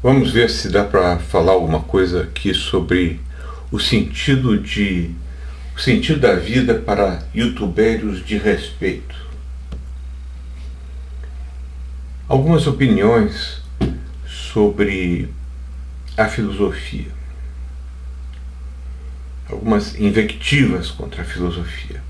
Vamos ver se dá para falar alguma coisa aqui sobre o sentido da vida para youtubeiros de respeito. Algumas opiniões sobre a filosofia. Algumas invectivas contra a filosofia.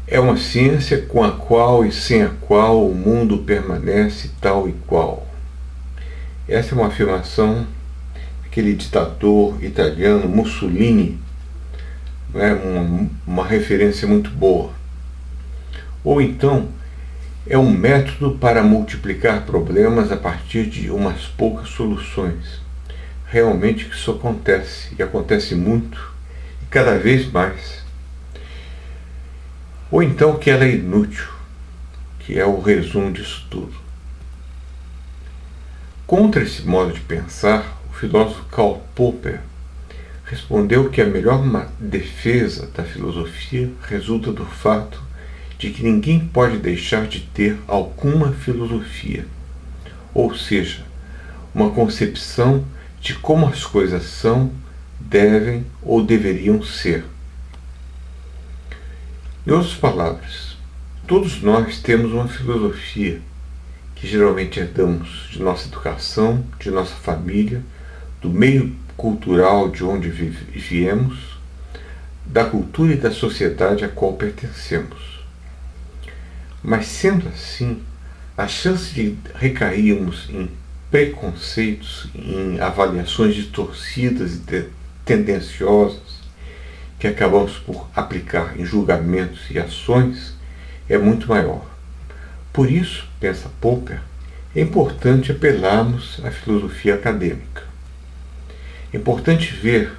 É uma ciência com a qual e sem a qual o mundo permanece tal e qual. Essa é uma afirmação daquele ditador italiano Mussolini, é uma referência muito boa. Ou então, é um método para multiplicar problemas a partir de umas poucas soluções. Realmente isso acontece, e acontece muito, e cada vez mais. Ou então que ela é inútil, que é o resumo disso tudo. Contra esse modo de pensar, o filósofo Karl Popper respondeu que a melhor defesa da filosofia resulta do fato de que ninguém pode deixar de ter alguma filosofia, ou seja, uma concepção de como as coisas são, devem ou deveriam ser. Em outras palavras, todos nós temos uma filosofia que geralmente herdamos de nossa educação, de nossa família, do meio cultural de onde viemos, da cultura e da sociedade a qual pertencemos. Mas sendo assim, a chance de recairmos em preconceitos, em avaliações distorcidas e tendenciosas que acabamos por aplicar em julgamentos e ações é muito maior. Por isso, pensa Popper, é importante apelarmos à filosofia acadêmica. É importante ver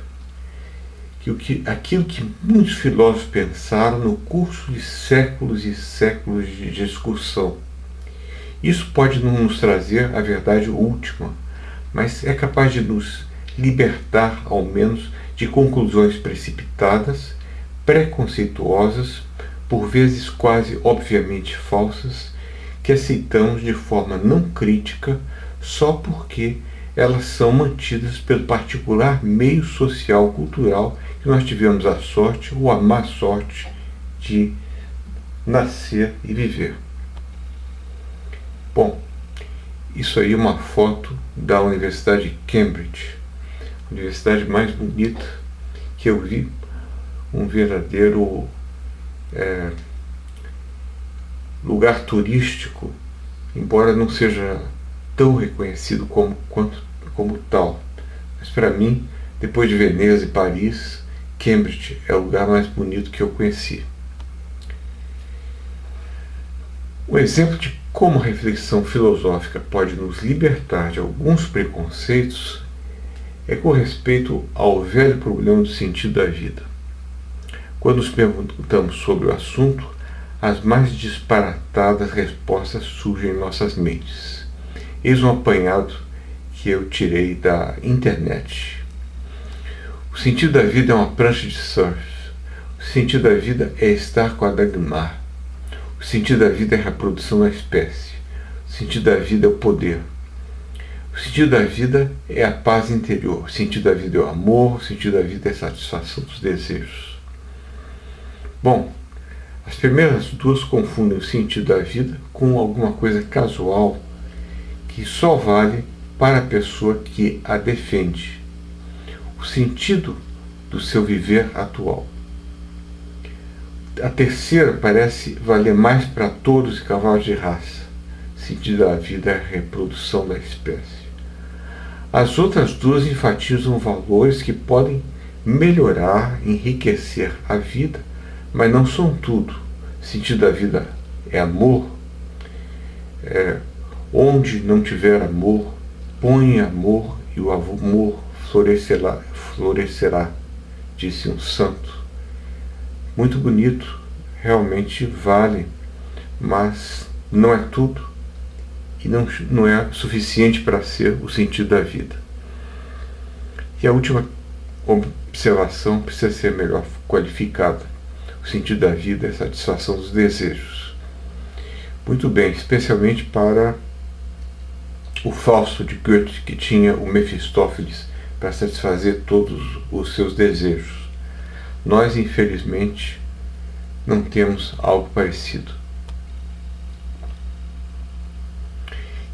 que aquilo que muitos filósofos pensaram no curso de séculos e séculos de discussão. Isso pode não nos trazer a verdade última, mas é capaz de nos libertar, ao menos, de conclusões precipitadas, preconceituosas, por vezes quase obviamente falsas, que aceitamos de forma não crítica só porque elas são mantidas pelo particular meio social cultural que nós tivemos a sorte ou a má sorte de nascer e viver. Bom, isso aí é uma foto da Universidade de Cambridge, a universidade mais bonita que eu vi, um verdadeiro lugar turístico, embora não seja tão reconhecido como tal. Mas para mim, depois de Veneza e Paris, Cambridge é o lugar mais bonito que eu conheci. Um exemplo de como a reflexão filosófica pode nos libertar de alguns preconceitos é com respeito ao velho problema do sentido da vida. Quando nos perguntamos sobre o assunto, as mais disparatadas respostas surgem em nossas mentes. Eis um apanhado que eu tirei da internet. O sentido da vida é uma prancha de surf. O sentido da vida é estar com a Dagmar. O sentido da vida é a reprodução da espécie. O sentido da vida é o poder. O sentido da vida é a paz interior. O sentido da vida é o amor. O sentido da vida é a satisfação dos desejos. Bom, as primeiras duas confundem o sentido da vida com alguma coisa casual que só vale para a pessoa que a defende. O sentido do seu viver atual. A terceira parece valer mais para touros e cavalos de raça. O sentido da vida é a reprodução da espécie. As outras duas enfatizam valores que podem melhorar, enriquecer a vida, mas não são tudo. O sentido da vida é amor. Onde não tiver amor, põe amor e o amor florescerá, disse um santo. Muito bonito, realmente vale, mas não é tudo e não é suficiente para ser o sentido da vida. E a última observação precisa ser melhor qualificada. O sentido da vida é a satisfação dos desejos. Muito bem, especialmente para o Fausto de Goethe, que tinha o Mefistófeles para satisfazer todos os seus desejos. Nós, infelizmente, não temos algo parecido.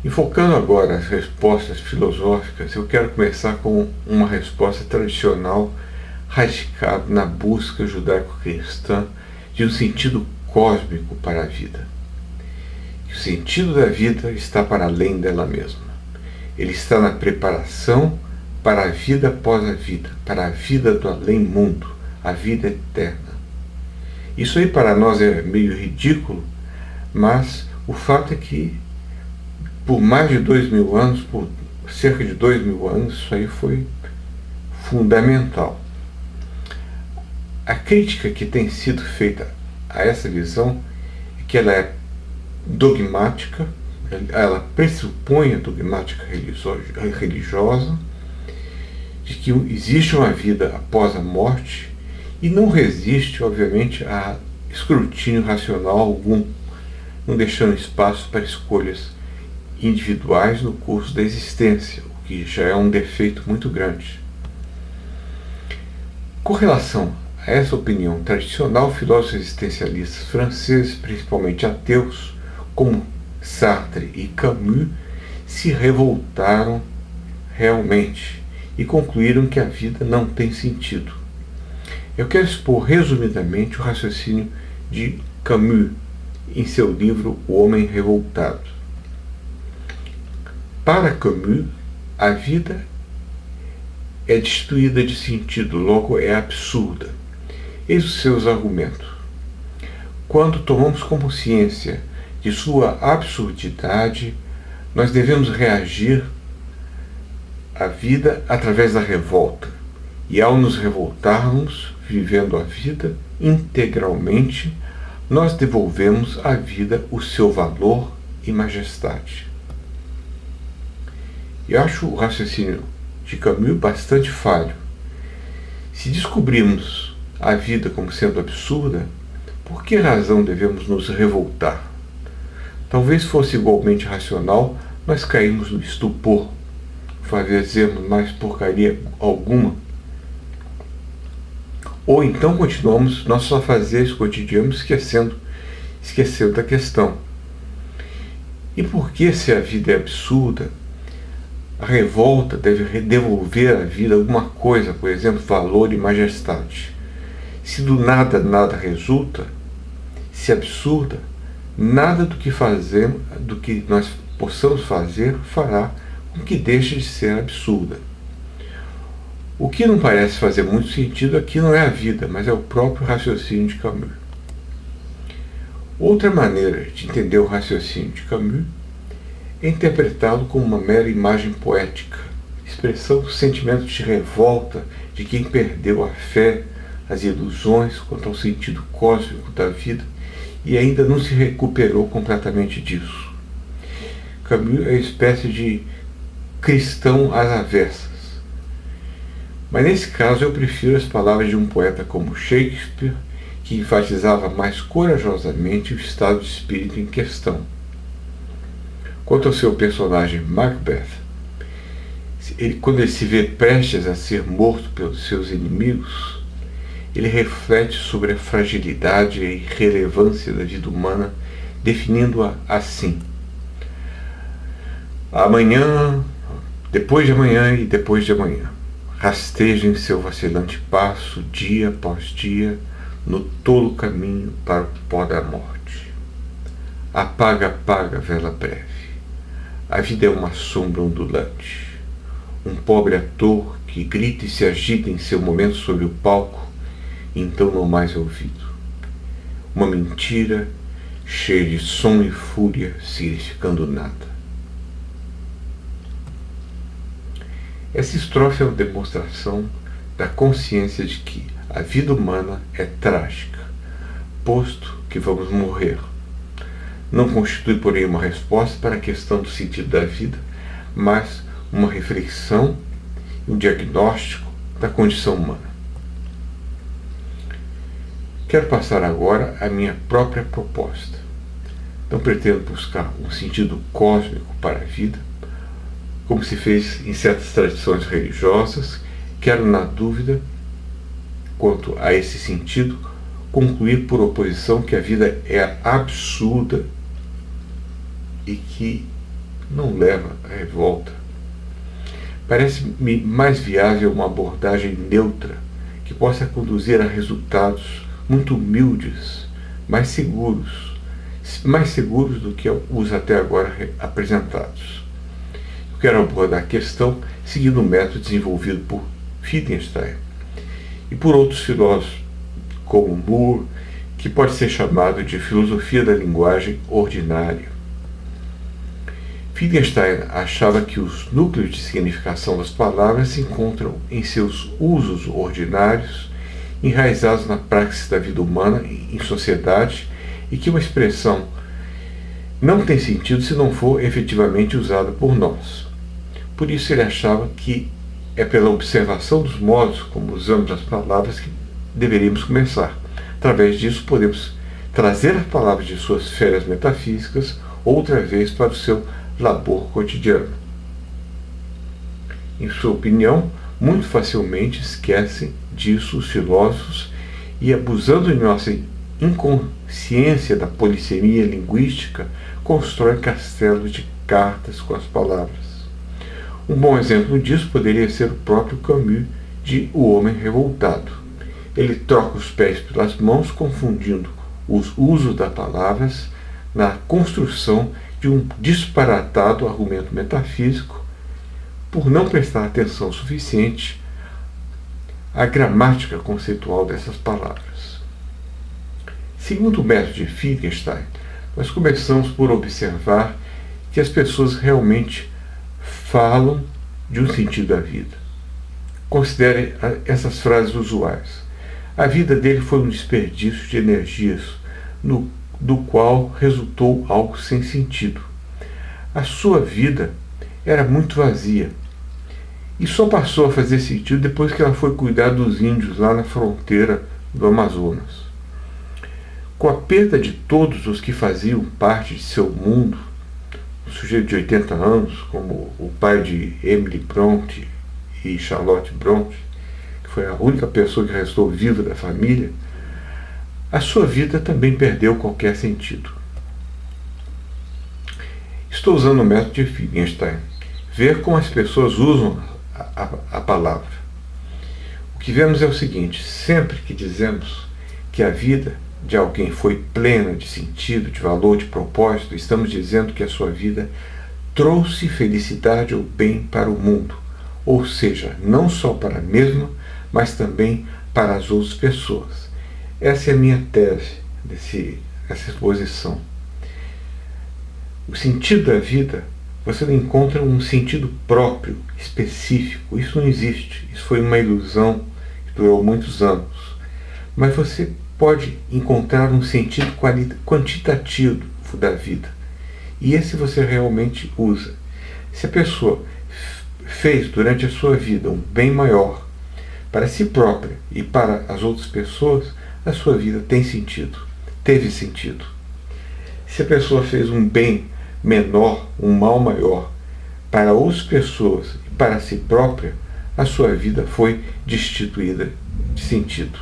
Enfocando agora as respostas filosóficas, eu quero começar com uma resposta tradicional radicada na busca judaico-cristã de um sentido cósmico para a vida. O sentido da vida está para além dela mesma. Ele está na preparação para a vida após a vida, para a vida do além-mundo, a vida eterna. Isso aí para nós é meio ridículo, mas o fato é que por mais de 2000 anos, por cerca de 2000 anos, isso aí foi fundamental. A crítica que tem sido feita a essa visão é que ela é dogmática, ela pressupõe a dogmática religiosa, de que existe uma vida após a morte e não resiste, obviamente, a escrutínio racional algum, não deixando espaço para escolhas individuais no curso da existência, o que já é um defeito muito grande. Com relação a essa opinião tradicional, filósofos existencialistas franceses, principalmente ateus, como Sartre e Camus, se revoltaram realmente e concluíram que a vida não tem sentido. Eu quero expor resumidamente o raciocínio de Camus em seu livro O Homem Revoltado. Para Camus, a vida é destituída de sentido, logo é absurda. Eis os seus argumentos. Quando tomamos consciência de sua absurdidade, nós devemos reagir à vida através da revolta. E ao nos revoltarmos, vivendo a vida integralmente, nós devolvemos à vida o seu valor e majestade. Eu acho o raciocínio de Camus bastante falho. Se descobrirmos a vida como sendo absurda, por que razão devemos nos revoltar? Talvez fosse igualmente racional nós cairmos no estupor, fazermos mais porcaria alguma. Ou então continuamos nossos afazeres cotidianos esquecendo da questão. E por que, se a vida é absurda, a revolta deve devolver à vida alguma coisa, por exemplo, valor e majestade? Se do nada nada resulta, se é absurda, nada do que nós possamos fazer fará com que deixe de ser absurda. O que não parece fazer muito sentido aqui não é a vida, mas é o próprio raciocínio de Camus. Outra maneira de entender o raciocínio de Camus é interpretá-lo como uma mera imagem poética, expressão do sentimento de revolta de quem perdeu a fé, as ilusões quanto ao sentido cósmico da vida e ainda não se recuperou completamente disso. Camus é uma espécie de cristão às avessas. Mas nesse caso eu prefiro as palavras de um poeta como Shakespeare, que enfatizava mais corajosamente o estado de espírito em questão. Quanto ao seu personagem Macbeth, quando ele se vê prestes a ser morto pelos seus inimigos, ele reflete sobre a fragilidade e a irrelevância da vida humana, definindo-a assim: amanhã, depois de amanhã e depois de amanhã, rasteja em seu vacilante passo, dia após dia, no tolo caminho para o pó da morte. Apaga, apaga, vela breve. A vida é uma sombra ondulante. Um pobre ator que grita e se agita em seu momento sobre o palco, então não mais ouvido. Uma mentira cheia de som e fúria, significando nada. Essa estrofe é uma demonstração da consciência de que a vida humana é trágica, posto que vamos morrer. Não constitui, porém, uma resposta para a questão do sentido da vida, mas uma reflexão e um diagnóstico da condição humana. Quero passar agora à minha própria proposta. Não pretendo buscar um sentido cósmico para a vida, como se fez em certas tradições religiosas, quero, na dúvida quanto a esse sentido, concluir por oposição que a vida é absurda e que não leva à revolta. Parece-me mais viável uma abordagem neutra, que possa conduzir a resultados muito humildes, mais seguros do que os até agora apresentados. Eu quero abordar a questão seguindo o método desenvolvido por Wittgenstein e por outros filósofos, como Moore, que pode ser chamado de filosofia da linguagem ordinária. Wittgenstein achava que os núcleos de significação das palavras se encontram em seus usos ordinários, enraizados na praxis da vida humana em sociedade, e que uma expressão não tem sentido se não for efetivamente usada por nós. Por isso ele achava que é pela observação dos modos como usamos as palavras que deveríamos começar. Através disso podemos trazer as palavras de suas esferas metafísicas outra vez para o seu labor cotidiano. Em sua opinião, muito facilmente esquecem disso os filósofos e, abusando de nossa inconsciência da polissemia linguística, constroem castelos de cartas com as palavras. Um bom exemplo disso poderia ser o próprio Camus de O Homem Revoltado. Ele troca os pés pelas mãos, confundindo os usos das palavras na construção de um disparatado argumento metafísico, por não prestar atenção suficiente à gramática conceitual dessas palavras. Segundo o método de Wittgenstein, nós começamos por observar que as pessoas realmente falam de um sentido da vida. Considere essas frases usuais. A vida dele foi um desperdício de energias, do qual resultou algo sem sentido. A sua vida era muito vazia e só passou a fazer sentido depois que ela foi cuidar dos índios lá na fronteira do Amazonas. Com a perda de todos os que faziam parte de seu mundo, um sujeito de 80 anos, como o pai de Emily Brontë e Charlotte Brontë, que foi a única pessoa que restou viva da família, a sua vida também perdeu qualquer sentido. Estou usando o método de Wittgenstein. Ver como as pessoas usam a palavra. O que vemos é o seguinte: sempre que dizemos que a vida de alguém foi plena de sentido, de valor, de propósito, estamos dizendo que a sua vida trouxe felicidade ou bem para o mundo, ou seja, não só para a mesma, mas também para as outras pessoas. Essa é a minha tese dessa exposição. O sentido da vida, você não encontra um sentido próprio, específico. Isso não existe. Isso foi uma ilusão que durou muitos anos. Mas você pode encontrar um sentido quantitativo da vida. E esse você realmente usa. Se a pessoa fez durante a sua vida um bem maior para si própria e para as outras pessoas, a sua vida tem sentido, teve sentido. Se a pessoa fez um bem menor, um mal maior para outras pessoas e para si própria, a sua vida foi destituída de sentido.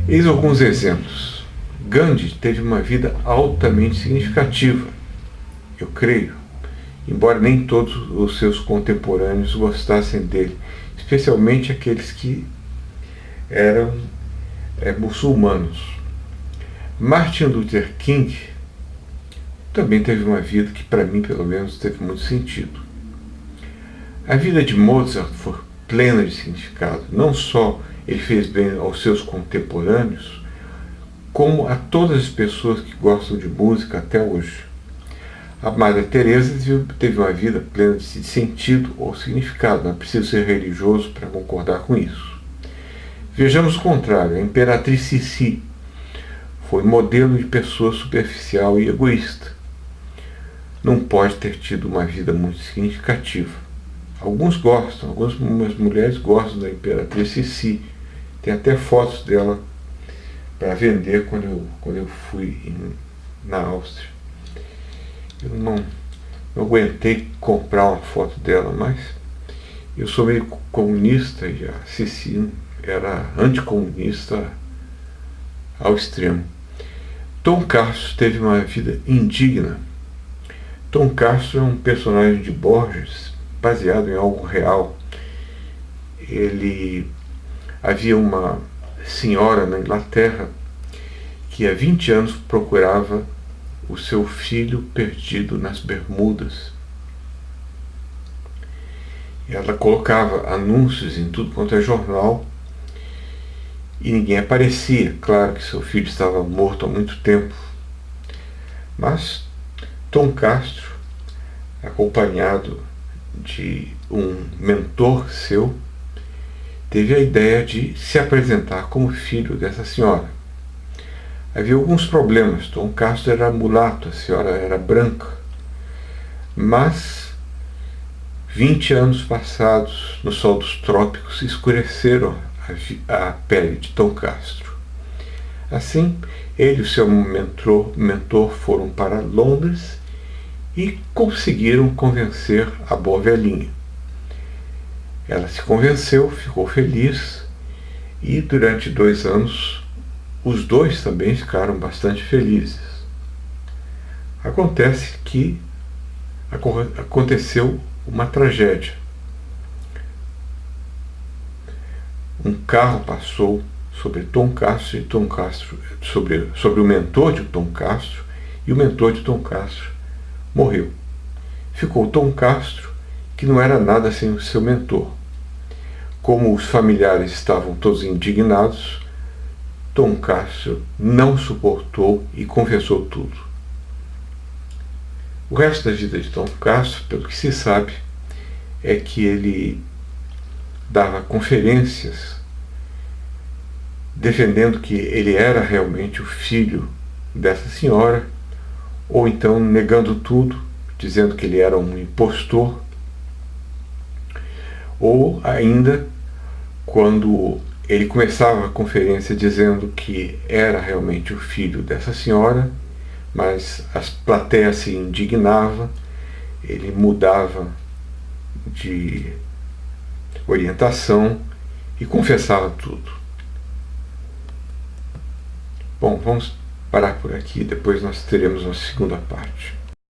Eis alguns exemplos. Gandhi teve uma vida altamente significativa, eu creio, embora nem todos os seus contemporâneos gostassem dele, especialmente aqueles que eram muçulmanos. Martin Luther King também teve uma vida que, para mim, pelo menos, teve muito sentido. A vida de Mozart foi plena de significado. Não só ele fez bem aos seus contemporâneos, como a todas as pessoas que gostam de música até hoje. A Madre Teresa teve uma vida plena de sentido ou significado. Não é preciso ser religioso para concordar com isso. Vejamos o contrário. A Imperatriz Sissi foi modelo de pessoa superficial e egoísta. Não pode ter tido uma vida muito significativa. Alguns gostam, algumas mulheres gostam da Imperatriz Sissi. Tem até fotos dela para vender quando eu fui na Áustria. Eu não aguentei comprar uma foto dela, mas eu sou meio comunista e a Cici era anticomunista ao extremo. Tom Castro teve uma vida indigna. Tom Castro é um personagem de Borges, baseado em algo real. Havia uma senhora na Inglaterra que há 20 anos procurava o seu filho perdido nas Bermudas. Ela colocava anúncios em tudo quanto é jornal e ninguém aparecia. Claro que seu filho estava morto há muito tempo. Mas Tom Castro, acompanhado de um mentor seu, teve a ideia de se apresentar como filho dessa senhora. Havia alguns problemas. Tom Castro era mulato, a senhora era branca. Mas 20 anos passados no sol dos trópicos escureceram a pele de Tom Castro. Assim, ele e o seu mentor foram para Londres e conseguiram convencer a boa velhinha. Ela se convenceu, ficou feliz e durante 2 anos os dois também ficaram bastante felizes. Acontece que aconteceu uma tragédia. Um carro passou sobre Tom Castro e Tom Castro sobre o mentor de Tom Castro, e o mentor de Tom Castro morreu. Ficou Tom Castro, que não era nada sem o seu mentor. Como os familiares estavam todos indignados, Tom Castro não suportou e confessou tudo. O resto da vida de Tom Castro, pelo que se sabe, é que ele dava conferências defendendo que ele era realmente o filho dessa senhora, ou então negando tudo, dizendo que ele era um impostor, ou ainda, quando ele começava a conferência dizendo que era realmente o filho dessa senhora, mas as plateias se indignavam, ele mudava de orientação e confessava tudo. Bom, vamos parar por aqui, depois nós teremos uma segunda parte.